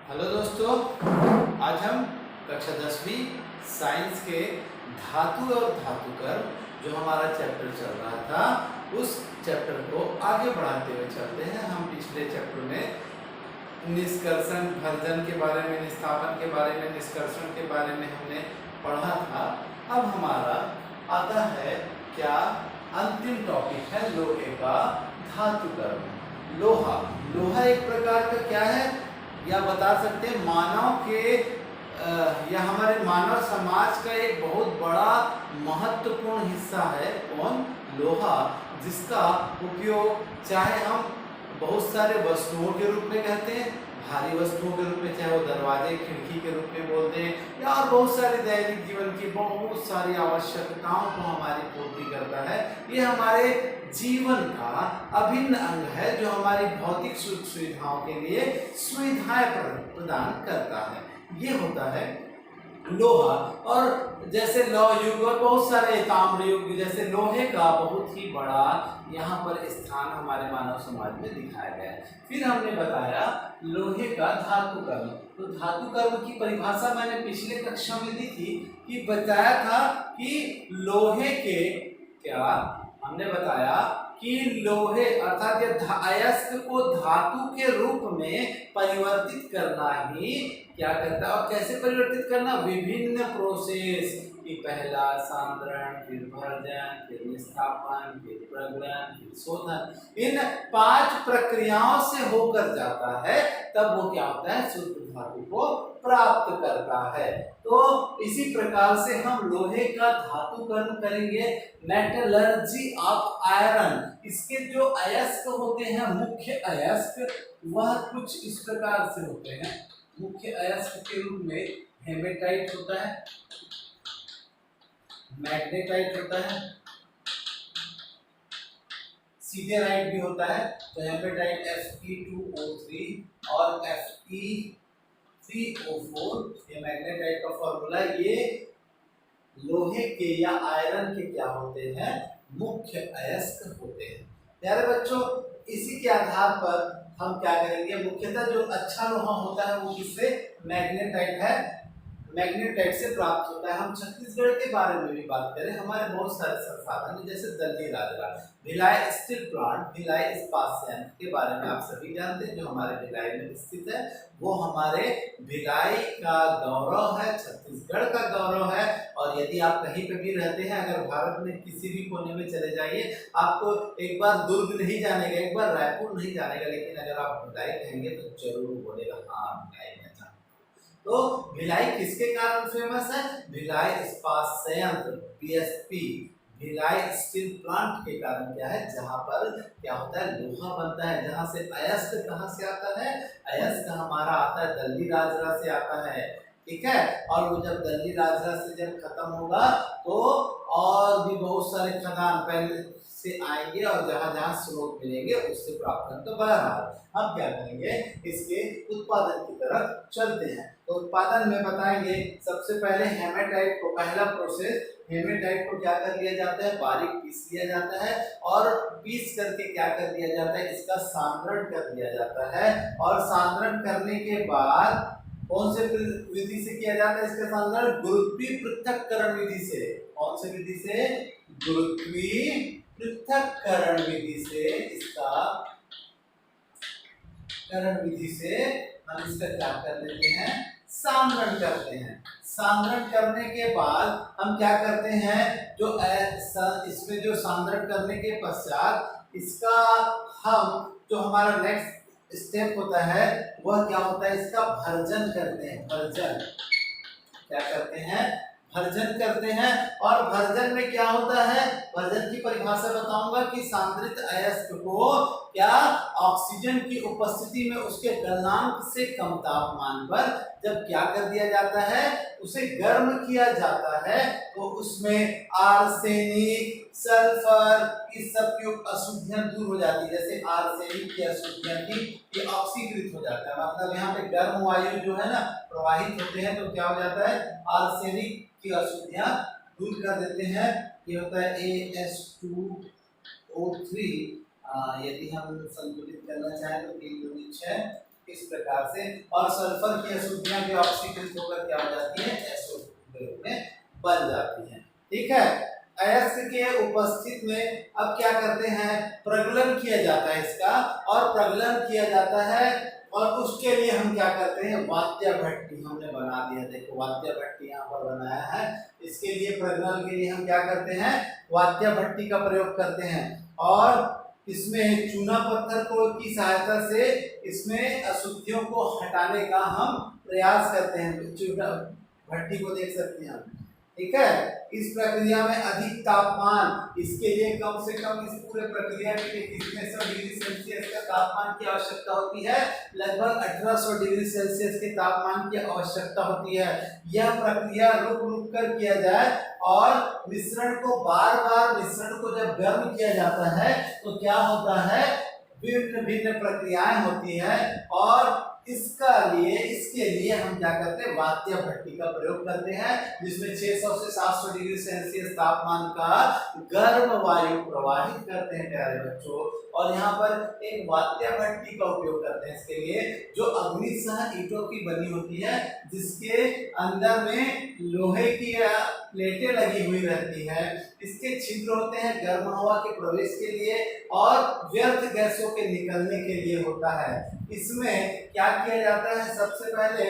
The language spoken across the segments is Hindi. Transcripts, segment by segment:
हेलो दोस्तों, आज हम कक्षा 10वीं साइंस के धातु और धातुकर्म जो हमारा चैप्टर चल रहा था उस चैप्टर को आगे बढ़ाते हुए चलते हैं। हम पिछले चैप्टर में निष्कर्षण, भर्जन के बारे में, निस्थापन के बारे में, निष्कर्षण के बारे में हमने पढ़ा था। अब हमारा आता है क्या, अंतिम टॉपिक है लोहे का धातुकर्म। लोहा लोहा एक प्रकार का क्या है या बता सकते हैं मानव के या हमारे मानव समाज का एक बहुत बड़ा महत्वपूर्ण हिस्सा है। कौन? लोहा, जिसका उपयोग चाहे हम बहुत सारे वस्तुओं के रूप में कहते हैं, भारी वस्तुओं के रूप में, चाहे वो दरवाजे खिड़की के रूप में बोलते हैं, या और बहुत सारी दैनिक जीवन की बहुत सारी आवश्यकताओं को हमारी पूर्ति करता है। ये हमारे जीवन का अभिन्न अंग है जो हमारी भौतिक सुख सुविधाओं के लिए सुविधाएं प्रदान करता है। ये होता है लोहा। और जैसे लौह युग और बहुत सारे ताम्र युग, जैसे लोहे का बहुत ही बड़ा यहाँ पर स्थान हमारे मानव समाज में दिखाया गया है। फिर हमने बताया लोहे का धातुकर्म। तो धातुकर्म की परिभाषा मैंने पिछले कक्षा में दी थी कि बताया था कि लोहे के क्या, हमने बताया कि लोहे अर्थात ये अयस्क को धातु के रूप में परिवर्तित करना ही क्या करता है, और कैसे परिवर्तित करना, विभिन्न प्रोसेस कि पहला सांद्रण, फिर भर्जन, फिर निस्थापन, फिर प्रग्रहण, फिर शोधन, इन 5 प्रक्रियाओं से होकर जाता है, तब वो क्या होता है, शुद्ध धातु को प्राप्त करता है। तो इसी प्रकार से हम लोहे का धातुकर्म करेंगे। मेटलर्जी ऑफ आयरन, इसके जो अयस्क होते हैं, मुख्य अयस्क, वह कुछ इस प्रकार से होते हैं। मुख्य अयस्क के रूप में हेमेटाइट होता है, मैग्नेटाइट होता है, सीडेराइट भी होता है। तो हेमेटाइट Fe2O3 और Fe3O4, ये मैग्नेटाइट का फॉर्मूला, ये लोहे के या आयरन के क्या होते हैं, मुख्य अयस्क होते हैं। प्यारे बच्चों, इसी के आधार पर हम क्या करेंगे, मुख्यतः जो अच्छा लोहा होता है वो किससे, मैग्नेटाइट है, मैग्नेटाइट से प्राप्त होता है। हम छत्तीसगढ़ के बारे में भी बात करें, हमारे बहुत सारे संसाधन जैसे दल्ली राजरा, भिलाई स्टील प्लांट, भिलाई इस्पात संयंत्र के बारे में आप सभी जानते हैं, जो हमारे भिलाई में स्थित है। वो हमारे भिलाई का गौरव है, छत्तीसगढ़ का गौरव है। और यदि आप कहीं पे भी रहते हैं, अगर भारत में किसी भी कोने में चले जाइए, आपको एक बार दुर्ग नहीं जाने का, एक बार रायपुर नहीं जाने का, लेकिन अगर आप भिलाई कहेंगे तो जरूर बोलेगा हाँ भिलाई में था। तो भिलाई किसके कारण फेमस है, भिलाई इस्पात संयंत्र, बीएसपी, भिलाई स्टील प्लांट के कारण क्या है, जहां पर क्या होता है, लोहा बनता है। जहां से अयस्क कहां से आता है, अयस्क हमारा आता है दल्ली राजरा से आता है, ठीक है। और वो जब दल्ली राजरा से जब खत्म होगा तो और भी बहुत सारे खदान पहले से आएंगे और जहां जहां स्रोत मिलेंगे उससे प्राप्त करें। तो बहरहाल हम क्या करेंगे, इसके उत्पादन की तरफ चलते हैं। तो उत्पादन में बताएंगे, सबसे पहले हेमेटाइट को, पहला प्रोसेस, हेमेटाइट को क्या कर लिया जाता है, बारीक पीस लिया जाता है, और पीस करके क्या कर दिया जाता है, इसका सांद्रण कर दिया जाता है। और सांद्रण करने के बाद कौन से विधि से किया जाता है इसका सांद्रण, गुरुत्वीय पृथक्करण विधि से। कौन से विधि से, गुरुत्वीय पृथक्करण विधि से, इसका करण विधि से हम इसका क्या कर लेते हैं, सांद्रण करते हैं। सांद्रण करने के बाद हम क्या करते हैं, जो इसमें जो सांद्रण करने के पश्चात इसका हम जो हमारा नेक्स्ट स्टेप होता है वह क्या होता है, इसका भर्जन करते हैं। भर्जन क्या करते हैं, भर्जन करते हैं। और भर्जन में क्या होता है, भर्जन की परिभाषा बताऊंगा कि सांद्रित अयस्क को क्या, ऑक्सीजन की उपस्थिति में उसके गलनांक से कम तापमान पर जब क्या कर दिया जाता है, उसे गर्म किया जाता है, तो उसमें आर्सेनिक, सल्फर, इस सब की अशुद्धियां दूर हो जाती है। जैसे आर्सेनिक की अशुद्धियां थी, ये ऑक्सीकृत हो जाता है, मतलब यहाँ पे गर्म वायु जो है ना प्रवाहित होते हैं, तो क्या हो जाता है, आर्सेनिक की अशुद्धियां दूर कर देते हैं। ये होता है AS2O3। यदि हम संतुलित करना चाहें तो 3 × 6 इस प्रकार से। और सल्फर की अशुद्धियां भी ऑक्सीकृत होकर क्या हो जाती है, SO2 के रूप में बन जाती हैं। ठीक है, अयस्क के उपस्थित में अब क्या करते हैं, प्रगलन किया जाता है इसका, और प्रगलन किया जाता है और उसके लिए हम क्या करते हैं, वात्य भट्टी हमने बना दिया। देखो वात्य भट्टी यहाँ पर बनाया है। इसके लिए प्रगलन के लिए हम क्या करते हैं, वात्य भट्टी का प्रयोग करते हैं और इसमें चूना पत्थर को की सहायता से इसमें अशुद्धियों को हटाने का हम प्रयास करते हैं। चूना भट्टी को देख सकते हैं हम। ठीक है, इस प्रक्रिया में अधिक तापमान, इसके लिए कम से कम इस पूरे प्रक्रिया के लिए कितने 100 डिग्री सेल्सियस का तापमान की आवश्यकता होती है, लगभग 1800 डिग्री सेल्सियस के तापमान की आवश्यकता होती है। यह प्रक्रिया रुक रुक कर किया जाए और मिश्रण को बार बार, मिश्रण को जब गर्म किया जाता है तो क्या होता है, भिन्न भिन्न प्रक्रियाएं होती है और इसके लिए हम क्या करते हैं, वात्य भट्टी का प्रयोग करते हैं, जिसमें 600 से 700 डिग्री सेल्सियस तापमान का गर्म वायु प्रवाहित करते हैं प्यारे बच्चों। और यहाँ पर एक वात्य भट्टी का उपयोग करते हैं इसके लिए, जो अग्निसह ईंटों की बनी होती है, जिसके अंदर में लोहे की प्लेटें लगी हुई रहती है। इसके छिद्र होते हैं गर्म हवा के प्रवेश के लिए और व्यर्थ गैसों के निकलने के लिए होता है। इसमें क्या किया जाता है, सबसे पहले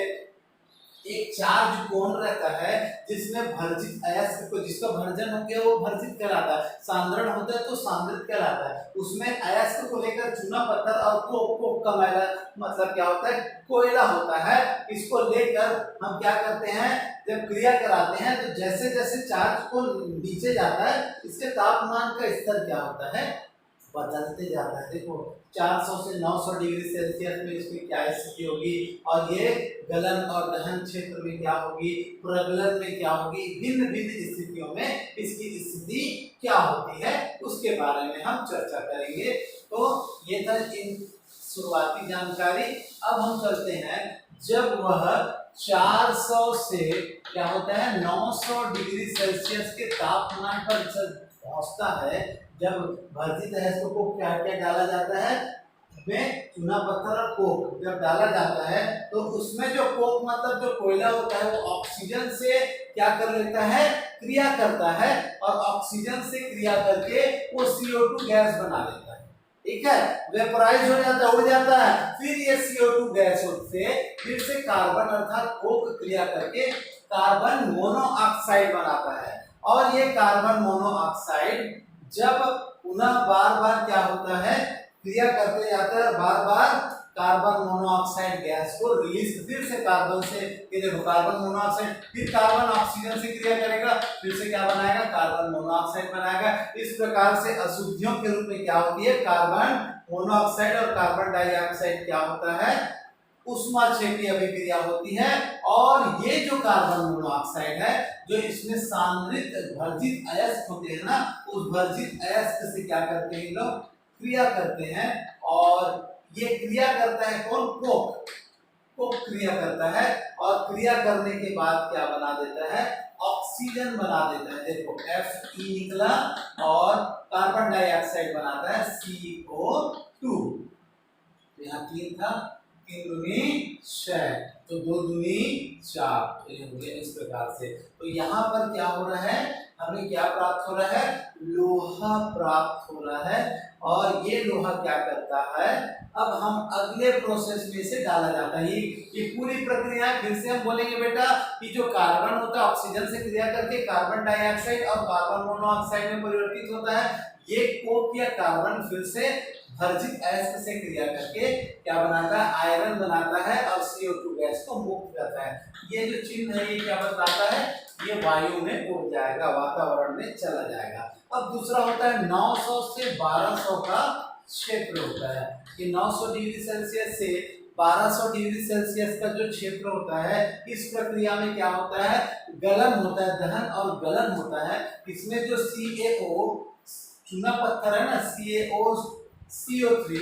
एक चार्ज कोन रहता है जिसमें भर्जित अयस्क को, जिसका भर्जन हो गया वो भर्जित कहलाता है, सांद्रण होता है तो सांद्रित कहलाता है। उसमें अयस्क को लेकर चूना पत्थर और कोक का मैला, मतलब क्या होता है, कोयला होता है। इसको लेकर हम क्या करते हैं, जब क्रिया कराते हैं तो जैसे जैसे चार्ज को नीचे जाता है इसके तापमान का स्तर क्या होता है, बदलते जाता है। देखो 400 से 900 डिग्री सेल्सियस में इसकी क्या स्थिति होगी और ये गलन और दहन क्षेत्र में क्या होगी, प्रगलन में क्या होगी, भिन्न भिन्न स्थितियों में इसकी स्थिति क्या होती है उसके बारे में हम चर्चा करेंगे। तो ये था इन शुरुआती जानकारी। अब हम चलते हैं, जब वह 400 से क्या होता है 900 डिग्री सेल्सियस के तापमान पर पहुंचता है, जब भर्जित अयस्क को क्या क्या डाला जाता है, में चूना पत्थर और कोक जब डाला जाता है तो उसमें जो कोक मतलब जो कोयला होता है वो ऑक्सीजन से क्या कर लेता है, क्रिया करता है और ऑक्सीजन से क्रिया करके वो CO2 गैस बना लेता है। ठीक है, वेपोराइज हो जाता है, उड़ जाता है। फिर ये CO2 गैस से फिर से कार्बन अर्थात कोक क्रिया करके कार्बन मोनोऑक्साइड बनाता है और ये कार्बन मोनोऑक्साइड जब पुनः बार बार क्या होता है, क्रिया करते जाता है, बार बार कार्बन मोनोऑक्साइड गैस को रिलीज, फिर से कार्बन से देखो कार्बन मोनोऑक्साइड, फिर कार्बन ऑक्सीजन से क्रिया करेगा, फिर से क्या बनाएगा, कार्बन मोनोऑक्साइड बनाएगा। इस प्रकार से अशुद्धियों के रूप में क्या होती है, कार्बन मोनोऑक्साइड और कार्बन डाइऑक्साइड क्या होता है, ऊष्माक्षेपीय अभिक्रिया होती है। और ये जो कार्बन मोनोऑक्साइड है, जो इसमें सांद्रित भर्जित अयस्क होते हैं ना, उस भर्जित अयस्क से क्या करते हैं लोग, क्रिया करते हैं। और ये क्रिया करता है कौन, कोक क्रिया करता है और क्रिया करने के बाद क्या बना देता है, ऑक्सीजन बना देता है। देखो Fe निकला और कार्बन डाइऑक्साइड बनाता है CO2। यहाँ 3 था, 3 दूनी 6 तो 2 दूनी 4, तो ये हो गया इस प्रकार से। तो यहाँ पर क्या हो रहा है, हमें क्या प्राप्त हो रहा है, लोहा प्राप्त हो रहा है। और ये लोहा क्या करता है, अब हम अगले प्रोसेस में से डाला जाता है। ये पूरी प्रक्रिया फिर से हम बोलेंगे बेटा कि जो कार्बन होता है ऑक्सीजन से क्रिया करके कार्बन डाइऑक्साइड और कार्बन मोनोऑक्साइड में परिवर्तित होता है। ये कोक या कार्बन फिर से भर्जित अयस्क से क्रिया करके क्या बनाता है, आयरन बनाता है और CO2 गैस को मुक्त करता है। ये जो चिन्ह है ये क्या बताता है, ये वायु में उड़ जाएगा, वातावरण में चला जाएगा। अब दूसरा होता है 900 से 1200 का क्षेत्र होता है। ये 900 डिग्री सेल्सियस से 1200 डिग्री सेल्सियस का जो क्षेत्र होता है, इस प्रक्रिया में क्या होता है, गलन होता है, दहन और गलन होता है। इसमें जो CaO चूना पत्थर है ना, CO3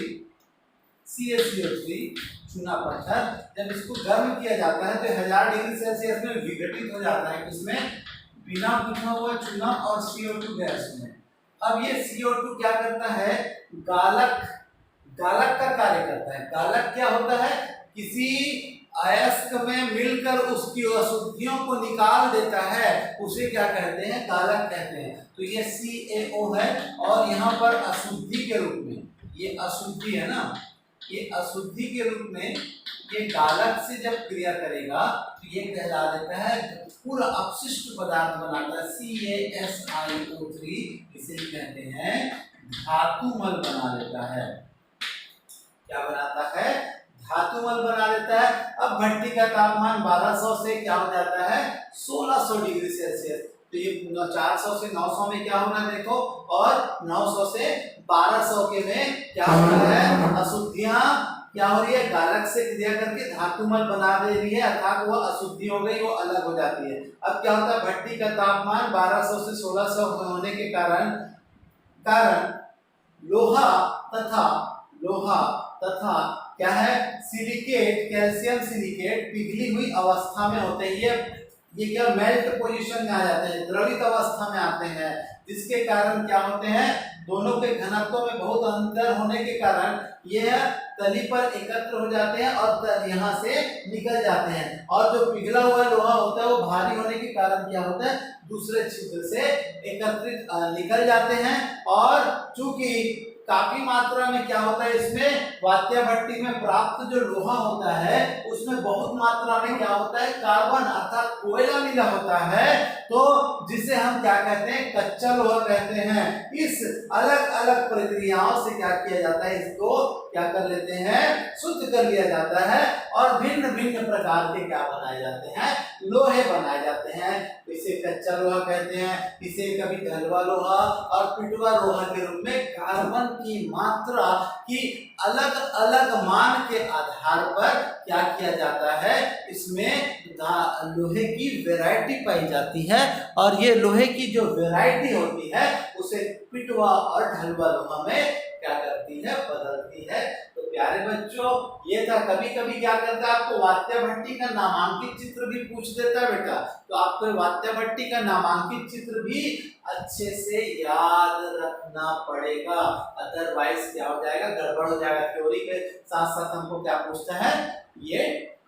चूना पत्थर, जब इसको गर्म किया जाता है तो 1000 डिग्री सेल्सियस में विघटित हो जाता है, इसमें बिना बुझा हुआ चूना और CO2 गैस में। अब ये CO2 क्या करता है, गालक का कार्य करता है। गालक क्या होता है, किसी अयस्क में मिलकर उसकी अशुद्धियों को निकाल देता है, उसे क्या कहते हैं? गालक कहते हैं। तो ये CaO है और यहाँ पर अशुद्धि के रूप में, ये अशुद्धि है ना, ये अशुद्धि के रूप में ये गालक से जब क्रिया करेगा तो ये कहला देता है, पूरा अपशिष्ट पदार्थ बनाता है CaSiO3, इसे कहते हैं धातुमल बना लेता है। क्या बनाता है? धातुमल बना देता है। अब भट्टी का तापमान 1200 से क्या हो जाता है? 1600 डिग्री सेल्सियस। तो ये 400 से 900 में क्या होना देखो, और 900 से 1200 के में क्या हो रहा है? अशुद्धियां क्या हो रही है? गालक से क्रिया करके धातुमल बना दे रही है, अर्थात वो अशुद्धि हो गई, वो अलग हो जाती है। अब क्या होता है? भट्टी का तापमान 1200 से 1600 होने के कारण लोहा तथा क्या है? सिलिकेट, कैल्शियम सिलिकेट पिघली हुई अवस्था में होते हैं। ये क्या मेल्ट पोजीशन में आ जाते हैं, द्रवित अवस्था में आते हैं, जिसके कारण क्या होते हैं? दोनों के घनत्व में बहुत अंतर होने के कारण यह तली पर एकत्र हो जाते हैं और यहाँ से निकल जाते हैं। और जो पिघला हुआ लोहा होता है वो भारी होने के कारण क्या होता है? दूसरे छिद्र से एकत्रित निकल जाते हैं। और चूंकि काफी मात्रा में क्या होता है, इसमें वात्या भट्टी में प्राप्त जो लोहा होता है उसमें बहुत मात्रा में क्या होता है? कार्बन अर्थात कोयला मिला होता है, तो जिसे हम क्या कहते हैं? कच्चा लोहा कहते हैं। इस अलग अलग प्रक्रियाओं से क्या किया जाता है? इसको क्या कर लेते हैं? शुद्ध कर लिया जाता है और भिन्न भिन्न प्रकार के क्या बनाए जाते हैं? लोहे बनाए जाते हैं। इसे कच्चा लोहा कहते हैं, इसे कभी ढलवा लोहा और पिटवा लोहा के रूप में कार्बन की मात्रा की अलग अलग मान के आधार पर क्या किया जाता है? इसमें लोहे की वैरायटी पाई जाती है और ये लोहे की जो वैरायटी होती है उसे पिटवा और ढलवा लोहा में क्या करती है? बदलती है। तो प्यारे बच्चों, ये था। कभी कभी क्या करता है, आपको वात्या भट्टी का नामांकित चित्र भी पूछ देता है बेटा, तो आपको वात्या भट्टी का नामांकित चित्र भी अच्छे से याद रखना पड़ेगा, अदरवाइज क्या हो जाएगा? गड़बड़ हो जाएगा। थ्योरी के साथ साथ हमको क्या पूछता है? ये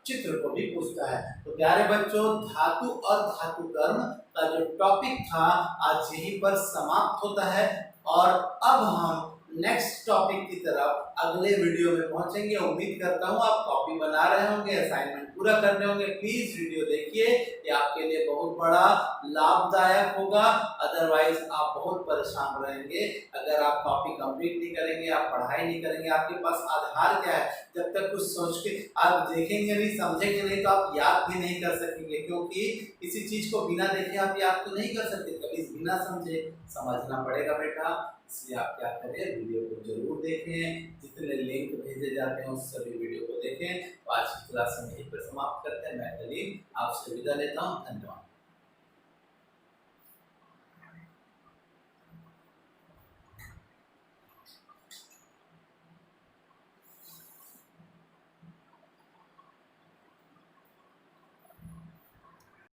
चित्र को भी पूछता है। तो प्यारे बच्चों, धातु और धातु कर्म का जो टॉपिक था आज यहीं पर समाप्त होता है और अब हम नेक्स्ट टॉपिक की तरफ अगले वीडियो में पहुंचेंगे। उम्मीद करता हूं आप कॉपी बना रहे होंगे, असाइनमेंट पूरा करने होंगे। प्लीज वीडियो देखिए, ये आपके लिए बहुत बड़ा लाभदायक होगा, अदरवाइज आप बहुत परेशान रहेंगे अगर आप कॉपी कंप्लीट नहीं करेंगे, आप पढ़ाई नहीं करेंगे। आपके पास आधार क्या है? जब तक कुछ सोच के आप देखेंगे नहीं, समझेंगे नहीं, तो आप याद भी नहीं कर सकेंगे, क्योंकि किसी चीज को बिना देखे आप याद तो नहीं कर सकते, कभी बिना समझे समझना पड़ेगा बेटा। इसलिए आप क्या करें? वीडियो को जरूर देखें, जितने लिंक भेजे जाते हैं उस सभी वीडियो को देखें। तो आज की क्लास में यहीं पर समाप्त करते हैं। मैं कलीम आपसे विदा लेता हूँ। धन्यवाद।